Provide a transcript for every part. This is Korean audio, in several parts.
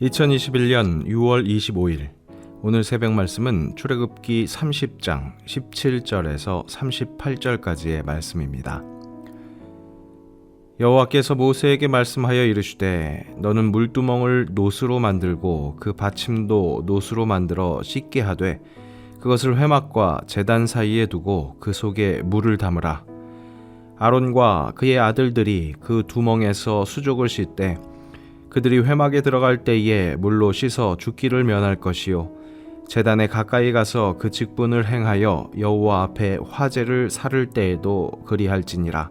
2021년 6월 25일 오늘 새벽 말씀은 출애굽기 30장 17절에서 38절까지의 말씀입니다. 여호와께서 모세에게 말씀하여 이르시되 너는 물두멍을 노스로 만들고 그 받침도 노스로 만들어 씻게 하되 그것을 회막과 제단 사이에 두고 그 속에 물을 담으라. 아론과 그의 아들들이 그 두멍에서 수족을 씻되 그들이 회막에 들어갈 때에 물로 씻어 죽기를 면할 것이요 제단에 가까이 가서 그 직분을 행하여 여호와 앞에 화제를 살을 때에도 그리할지니라.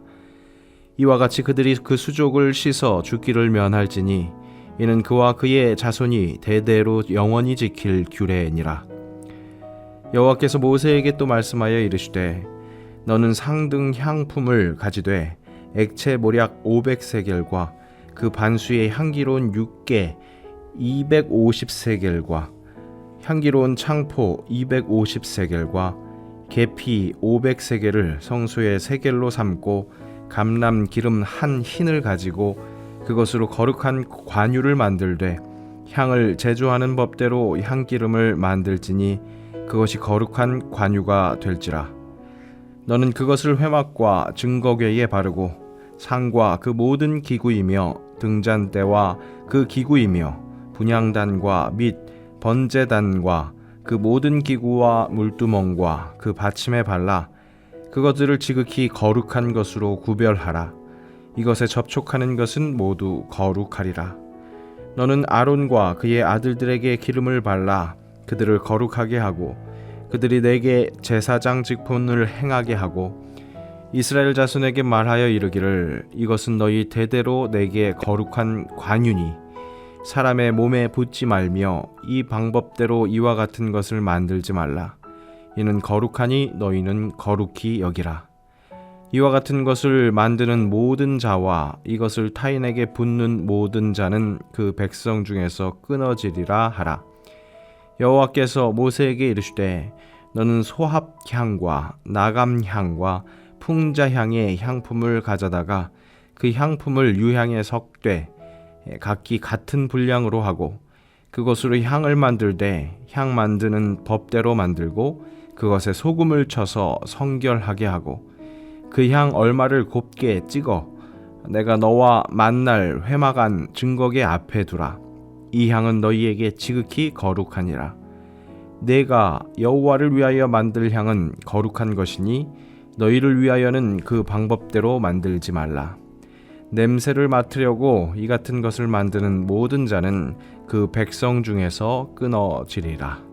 이와 같이 그들이 그 수족을 씻어 죽기를 면할지니 이는 그와 그의 자손이 대대로 영원히 지킬 규례니라. 여호와께서 모세에게 또 말씀하여 이르시되 너는 상등 향품을 가지되 액체 모략 500세겔과 그 반수의 향기로운 육개 250세겔과 향기로운 창포 250세겔과 계피 500세겔을 성소의 세겔로 삼고 감람 기름 한 흰을 가지고 그것으로 거룩한 관유를 만들되 향을 제조하는 법대로 향기름을 만들지니 그것이 거룩한 관유가 될지라. 너는 그것을 회막과 증거궤에 바르고 상과 그 모든 기구이며 등잔대와 그 기구이며 분향단과 및 번제단과 그 모든 기구와 물두멍과 그 받침에 발라 그것들을 지극히 거룩한 것으로 구별하라. 이것에 접촉하는 것은 모두 거룩하리라. 너는 아론과 그의 아들들에게 기름을 발라 그들을 거룩하게 하고 그들이 내게 제사장 직분을 행하게 하고 이스라엘 자손에게 말하여 이르기를 이것은 너희 대대로 내게 거룩한 관유니 사람의 몸에 붓지 말며 이 방법대로 이와 같은 것을 만들지 말라. 이는 거룩하니 너희는 거룩히 여기라. 이와 같은 것을 만드는 모든 자와 이것을 타인에게 붓는 모든 자는 그 백성 중에서 끊어지리라 하라. 여호와께서 모세에게 이르시되 너는 소합향과 나감향과 풍자향의 향품을 가져다가 그 향품을 유향에 섞되 각기 같은 분량으로 하고 그것으로 향을 만들되 향 만드는 법대로 만들고 그것에 소금을 쳐서 성결하게 하고 그 향 얼마를 곱게 찍어 내가 너와 만날 회막 안 증거궤 앞에 두라. 이 향은 너희에게 지극히 거룩하니라. 내가 여호와를 위하여 만들 향은 거룩한 것이니 너희를 위하여는 그 방법대로 만들지 말라. 냄새를 맡으려고 이 같은 것을 만드는 모든 자는 그 백성 중에서 끊어지리라.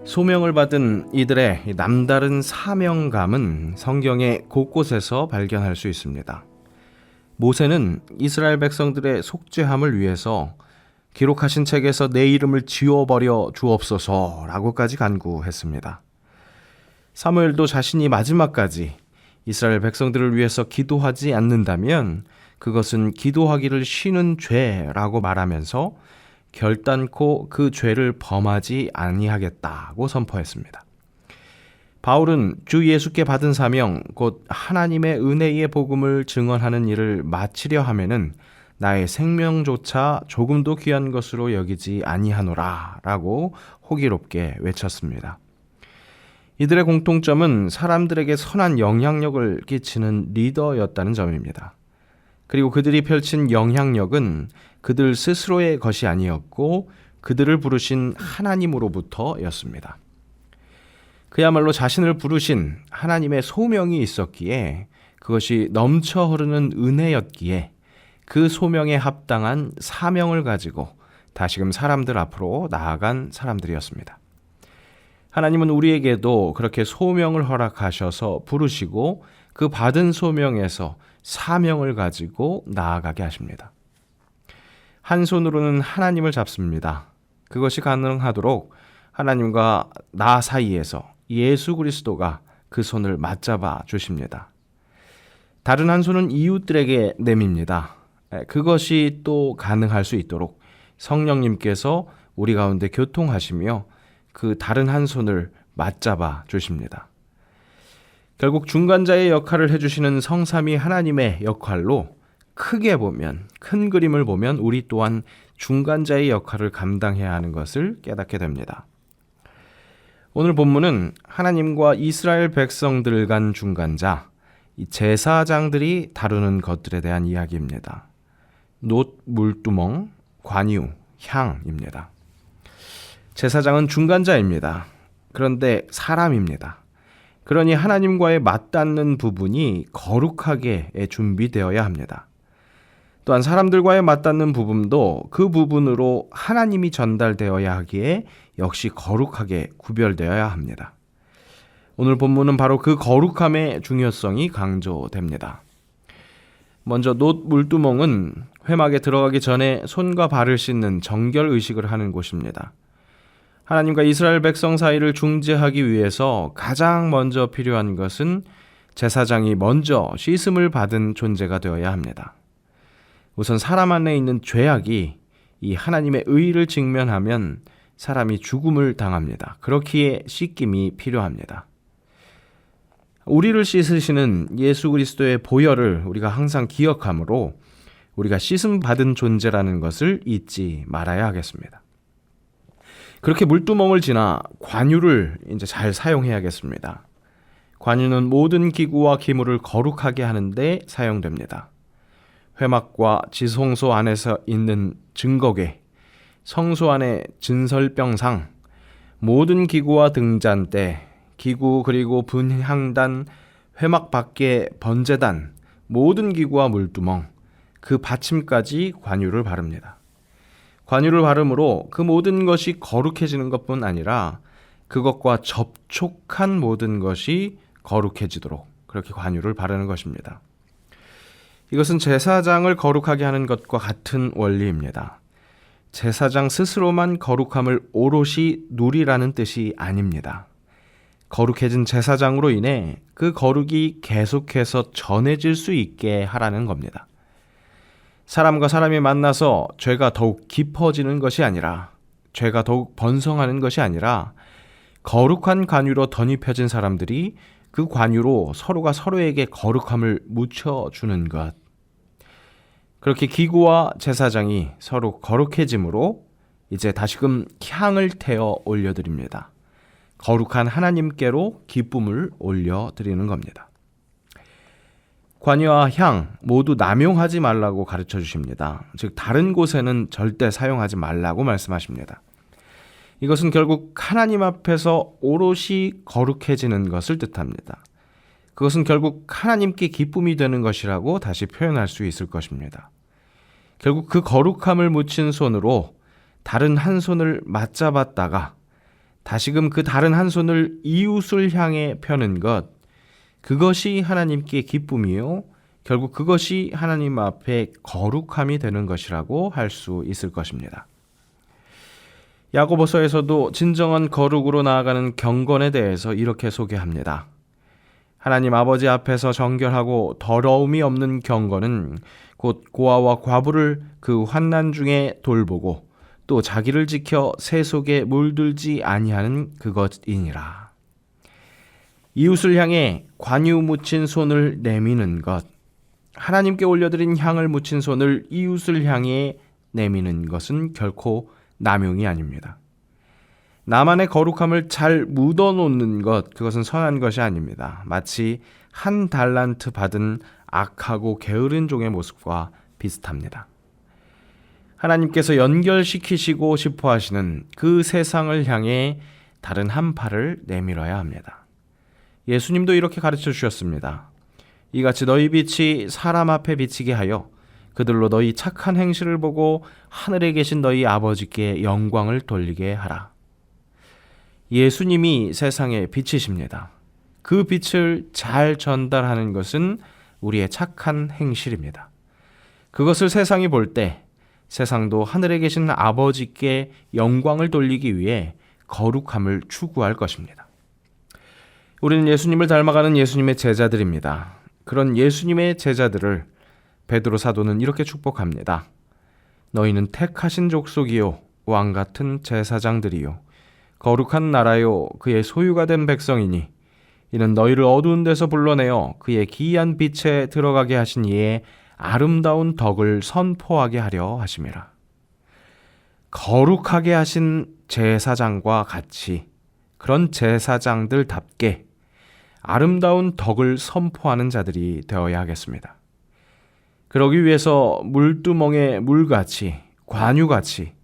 소명을 받은 이들의 남다른 사명감은 성경의 곳곳에서 발견할 수 있습니다. 모세는 이스라엘 백성들의 속죄함을 위해서 기록하신 책에서 내 이름을 지워버려 주옵소서라고까지 간구했습니다. 사무엘도 자신이 마지막까지 이스라엘 백성들을 위해서 기도하지 않는다면 그것은 기도하기를 쉬는 죄라고 말하면서 결단코 그 죄를 범하지 아니하겠다고 선포했습니다. 바울은 주 예수께 받은 사명 곧 하나님의 은혜의 복음을 증언하는 일을 마치려 하면은 나의 생명조차 조금도 귀한 것으로 여기지 아니하노라 라고 호기롭게 외쳤습니다. 이들의 공통점은 사람들에게 선한 영향력을 끼치는 리더였다는 점입니다. 그리고 그들이 펼친 영향력은 그들 스스로의 것이 아니었고 그들을 부르신 하나님으로부터였습니다. 그야말로 자신을 부르신 하나님의 소명이 있었기에 그것이 넘쳐 흐르는 은혜였기에 그 소명에 합당한 사명을 가지고 다시금 사람들 앞으로 나아간 사람들이었습니다. 하나님은 우리에게도 그렇게 소명을 허락하셔서 부르시고 그 받은 소명에서 사명을 가지고 나아가게 하십니다. 한 손으로는 하나님을 잡습니다. 그것이 가능하도록 하나님과 나 사이에서 예수 그리스도가 그 손을 맞잡아 주십니다. 다른 한 손은 이웃들에게 내밉니다. 그것이 또 가능할 수 있도록 성령님께서 우리 가운데 교통하시며 그 다른 한 손을 맞잡아 주십니다. 결국 중간자의 역할을 해주시는 성삼위 하나님의 역할로 크게 보면, 큰 그림을 보면 우리 또한 중간자의 역할을 감당해야 하는 것을 깨닫게 됩니다. 오늘 본문은 하나님과 이스라엘 백성들 간 중간자, 이 제사장들이 다루는 것들에 대한 이야기입니다. 놋, 물두멍, 관유, 향입니다. 제사장은 중간자입니다. 그런데 사람입니다. 그러니 하나님과의 맞닿는 부분이 거룩하게 준비되어야 합니다. 또한 사람들과의 맞닿는 부분도 그 부분으로 하나님이 전달되어야 하기에 역시 거룩하게 구별되어야 합니다. 오늘 본문은 바로 그 거룩함의 중요성이 강조됩니다. 먼저 놋 물두멍은 회막에 들어가기 전에 손과 발을 씻는 정결 의식을 하는 곳입니다. 하나님과 이스라엘 백성 사이를 중재하기 위해서 가장 먼저 필요한 것은 제사장이 먼저 씻음을 받은 존재가 되어야 합니다. 우선 사람 안에 있는 죄악이 이 하나님의 의를 직면하면 사람이 죽음을 당합니다. 그렇기에 씻김이 필요합니다. 우리를 씻으시는 예수 그리스도의 보혈을 우리가 항상 기억하므로 우리가 씻음 받은 존재라는 것을 잊지 말아야 하겠습니다. 그렇게 물두멍을 지나 관유를 이제 잘 사용해야겠습니다. 관유는 모든 기구와 기물을 거룩하게 하는데 사용됩니다. 회막과 지성소 안에서 있는 증거궤, 성소 안의 진설병상, 모든 기구와 등잔대, 기구 그리고 분향단, 회막 밖의 번제단, 모든 기구와 물두멍, 그 받침까지 관유를 바릅니다. 관유를 바름으로 그 모든 것이 거룩해지는 것뿐 아니라 그것과 접촉한 모든 것이 거룩해지도록 그렇게 관유를 바르는 것입니다. 이것은 제사장을 거룩하게 하는 것과 같은 원리입니다. 제사장 스스로만 거룩함을 오롯이 누리라는 뜻이 아닙니다. 거룩해진 제사장으로 인해 그 거룩이 계속해서 전해질 수 있게 하라는 겁니다. 사람과 사람이 만나서 죄가 더욱 깊어지는 것이 아니라, 죄가 더욱 번성하는 것이 아니라 거룩한 관유로 덧입혀진 사람들이 그 관유로 서로가 서로에게 거룩함을 묻혀주는 것. 그렇게 기구와 제사장이 서로 거룩해짐으로 이제 다시금 향을 태워 올려드립니다. 거룩한 하나님께로 기쁨을 올려드리는 겁니다. 관유와 향 모두 남용하지 말라고 가르쳐 주십니다. 즉 다른 곳에는 절대 사용하지 말라고 말씀하십니다. 이것은 결국 하나님 앞에서 오롯이 거룩해지는 것을 뜻합니다. 그것은 결국 하나님께 기쁨이 되는 것이라고 다시 표현할 수 있을 것입니다. 결국 그 거룩함을 묻힌 손으로 다른 한 손을 맞잡았다가 다시금 그 다른 한 손을 이웃을 향해 펴는 것, 그것이 하나님께 기쁨이요, 결국 그것이 하나님 앞에 거룩함이 되는 것이라고 할 수 있을 것입니다. 야고보서에서도 진정한 거룩으로 나아가는 경건에 대해서 이렇게 소개합니다. 하나님 아버지 앞에서 정결하고 더러움이 없는 경건은 곧 고아와 과부를 그 환난 중에 돌보고 또 자기를 지켜 새 속에 물들지 아니하는 그것이니라. 이웃을 향해 관유 묻힌 손을 내미는 것, 하나님께 올려드린 향을 묻힌 손을 이웃을 향해 내미는 것은 결코 남용이 아닙니다. 나만의 거룩함을 잘 묻어놓는 것, 그것은 선한 것이 아닙니다. 마치 한 달란트 받은 악하고 게으른 종의 모습과 비슷합니다. 하나님께서 연결시키시고 싶어 하시는 그 세상을 향해 다른 한 팔을 내밀어야 합니다. 예수님도 이렇게 가르쳐 주셨습니다. 이같이 너희 빛이 사람 앞에 비치게 하여 그들로 너희 착한 행실을 보고 하늘에 계신 너희 아버지께 영광을 돌리게 하라. 예수님이 세상의 빛이십니다. 그 빛을 잘 전달하는 것은 우리의 착한 행실입니다. 그것을 세상이 볼 때 세상도 하늘에 계신 아버지께 영광을 돌리기 위해 거룩함을 추구할 것입니다. 우리는 예수님을 닮아가는 예수님의 제자들입니다. 그런 예수님의 제자들을 베드로 사도는 이렇게 축복합니다. 너희는 택하신 족속이요 왕 같은 제사장들이요 거룩한 나라요 그의 소유가 된 백성이니 이는 너희를 어두운 데서 불러내어 그의 기이한 빛에 들어가게 하신 이의 아름다운 덕을 선포하게 하려 하심이라. 거룩하게 하신 제사장과 같이 그런 제사장들답게 아름다운 덕을 선포하는 자들이 되어야 하겠습니다. 그러기 위해서 물두멍에 물같이 관유같이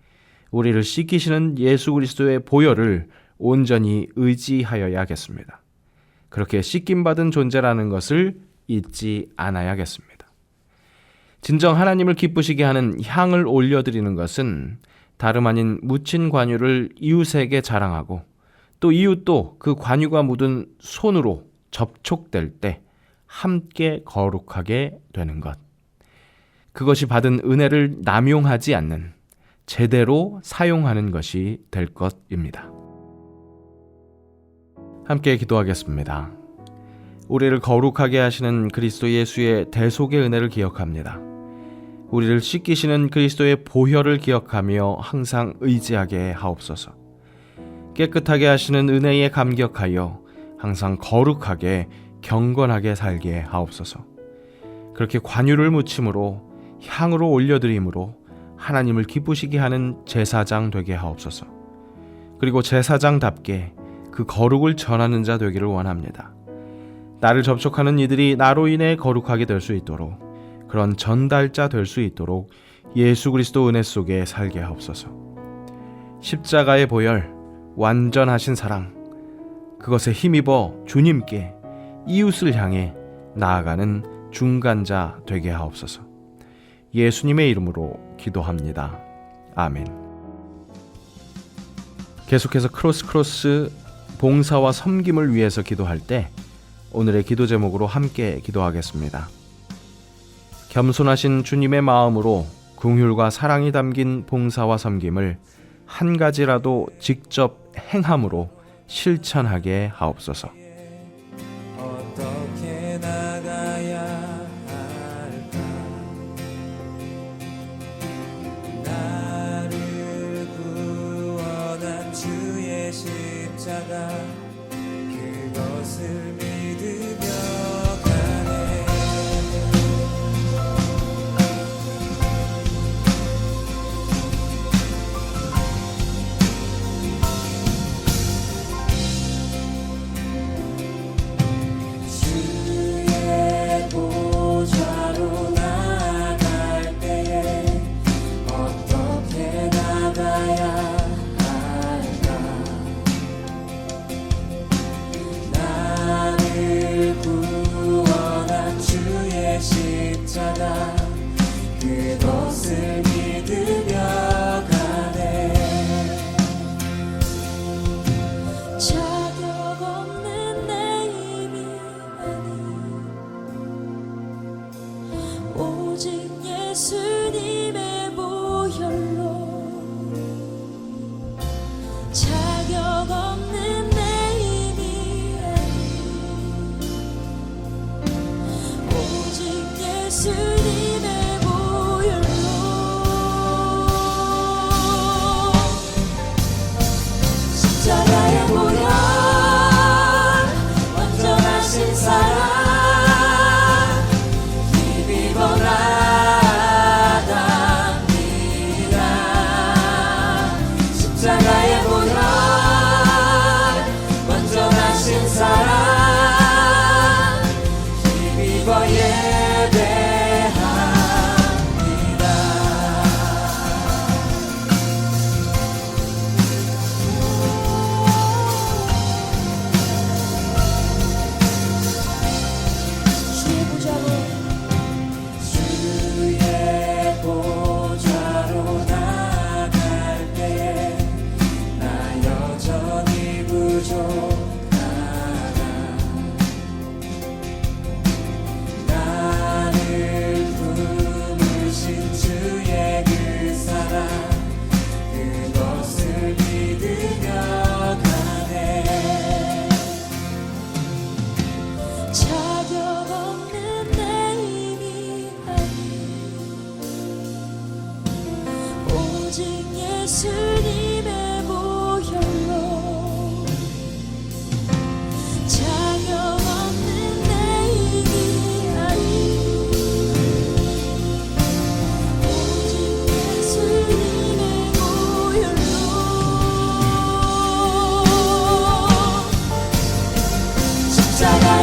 우리를 씻기시는 예수 그리스도의 보혈을 온전히 의지하여야겠습니다. 그렇게 씻김받은 존재라는 것을 잊지 않아야겠습니다. 진정 하나님을 기쁘시게 하는 향을 올려드리는 것은 다름 아닌 묻힌 관유를 이웃에게 자랑하고 또 이웃도 그 관유가 묻은 손으로 접촉될 때 함께 거룩하게 되는 것. 그것이 받은 은혜를 남용하지 않는 제대로 사용하는 것이 될 것입니다. 함께 기도하겠습니다. 우리를 거룩하게 하시는 그리스도 예수의 대속의 은혜를 기억합니다. 우리를 씻기시는 그리스도의 보혈을 기억하며 항상 의지하게 하옵소서. 깨끗하게 하시는 은혜에 감격하여 항상 거룩하게 경건하게 살게 하옵소서. 그렇게 관유를 묻힘으로 향으로 올려드림으로 하나님을 기쁘시게 하는 제사장 되게 하옵소서. 그리고 제사장답게 그 거룩을 전하는 자 되기를 원합니다. 나를 접촉하는 이들이 나로 인해 거룩하게 될 수 있도록 그런 전달자 될 수 있도록 예수 그리스도 은혜 속에 살게 하옵소서. 십자가의 보혈, 완전하신 사랑, 그것에 힘입어 주님께 이웃을 향해 나아가는 중간자 되게 하옵소서. 예수님의 이름으로 기도합니다. 아멘. 계속해서 크로스 봉사와 섬김을 위해서 기도할 때 오늘의 기도 제목으로 함께 기도하겠습니다. 겸손하신 주님의 마음으로 긍휼과 사랑이 담긴 봉사와 섬김을 한 가지라도 직접 행함으로 실천하게 하옵소서. 어떻게 나가야 할까? 나를 구원한 주의 십자가 그것을 믿으며 가네. 주의 보좌로 나아갈 때에 어떻게 나가야 할까? 나를 구원한 주의 십자가 그것을 믿으며 가네. 자격 없는 내 힘이 아닌 오직 예수님의 보혈로 자격 없는 내 힘이 아닌 오직 예수님의 보혈로 십자가의 보혈 완전하신 사랑 힘입어 나갑니다. 십자가의 보혈 완전하신 사랑 힘입어 예배합니다.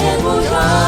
나의 보좌